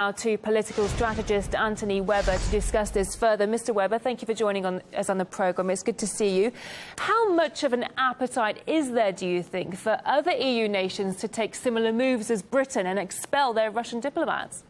Now to political strategist Anthony Webber to discuss this further. Mr. Webber, thank you for joining us on the programme. It's good to see you. How much of an appetite is there, do you think, for other EU nations to take similar moves as Britain and expel their Russian diplomats?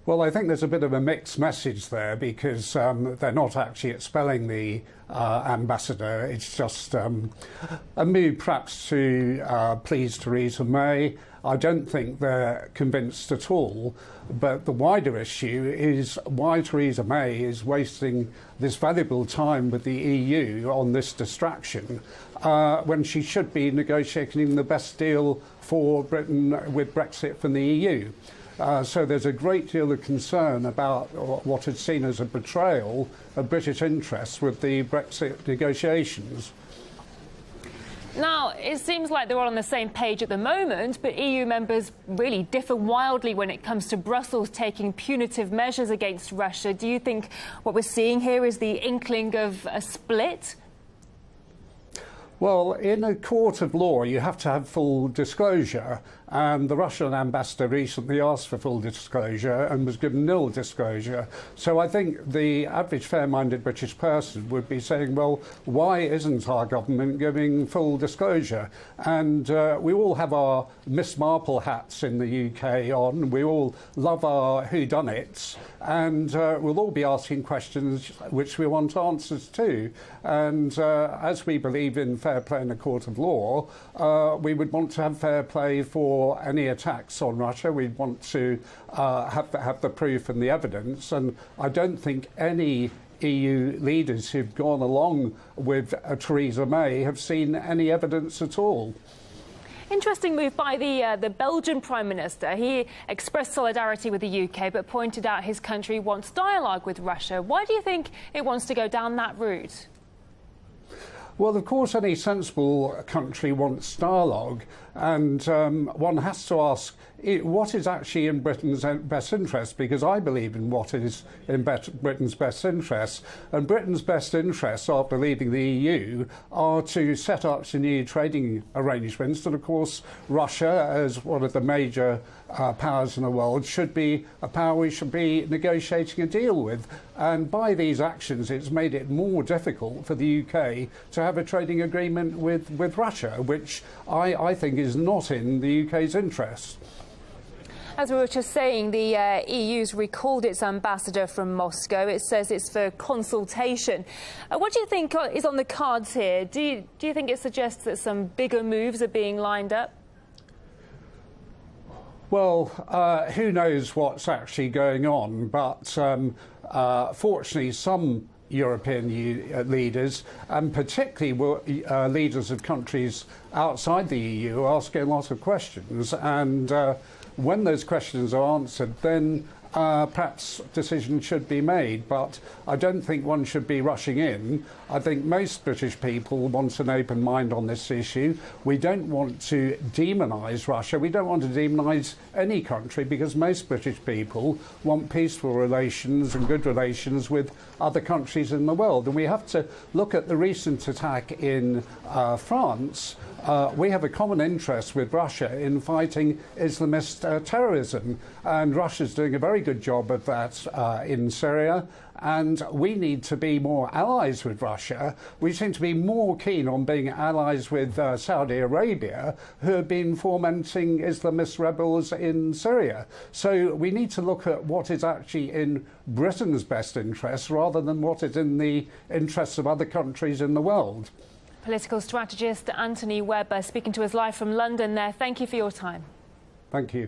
Well, I think there's a bit of a mixed message there because they're not actually expelling the ambassador. It's just a move perhaps to please Theresa May. I don't think they're convinced at all. But the wider issue is why Theresa May is wasting this valuable time with the EU on this distraction when she should be negotiating the best deal for Britain with Brexit from the EU. So there's a great deal of concern about what is seen as a betrayal of British interests with the Brexit negotiations. Now, it seems like they're all on the same page at the moment, but EU members really differ wildly when it comes to Brussels taking punitive measures against Russia. Do you think what we're seeing here is the inkling of a split? Well, in a court of law, you have to have full disclosure, and the Russian ambassador recently asked for full disclosure and was given nil disclosure. So I think the average fair-minded British person would be saying, well, why isn't our government giving full disclosure? And we all have our Miss Marple hats in the UK on. We all love our whodunits, and we'll all be asking questions which we want answers to. And as we believe in fair play in a court of law, we would want to have fair play for any attacks on Russia. We'd want to have the proof and the evidence, and I don't think any EU leaders who've gone along with Theresa May have seen any evidence at all. Interesting move by the Belgian Prime Minister. He expressed solidarity with the UK but pointed out his country wants dialogue with Russia. Why do you think it wants to go down that route? Well, of course, any sensible country wants dialogue, and one has to ask what is actually in Britain's best interest, because I believe in what is in Britain's best interests. And Britain's best interests, after leaving the EU, are to set up some new trading arrangements. And, of course, Russia, as one of the major powers in the world, should be a power we should be negotiating a deal with. And by these actions, it's made it more difficult for the UK to have a trading agreement with Russia, which I think is not in the UK's interest. As we were just saying, the EU's recalled its ambassador from Moscow. It says it's for consultation. What do you think is on the cards here? Do you think it suggests that some bigger moves are being lined up? Well, who knows what's actually going on, but fortunately some European leaders, and particularly leaders of countries outside the EU, are asking a lot of questions, and when those questions are answered, then perhaps decisions should be made. But I don't think one should be rushing in. I think most British people want an open mind on this issue. We don't want to demonise Russia. We don't want to demonise any country, because most British people want peaceful relations and good relations with other countries in the world. And we have to look at the recent attack in France. We have a common interest with Russia in fighting Islamist terrorism, and Russia's doing a very good job of that in Syria, and we need to be more allies with Russia. We seem to be more keen on being allies with Saudi Arabia, who have been fomenting Islamist rebels in Syria. So we need to look at what is actually in Britain's best interests rather than what is in the interests of other countries in the world. Political strategist Anthony Webber speaking to us live from London there. Thank you for your time. Thank you.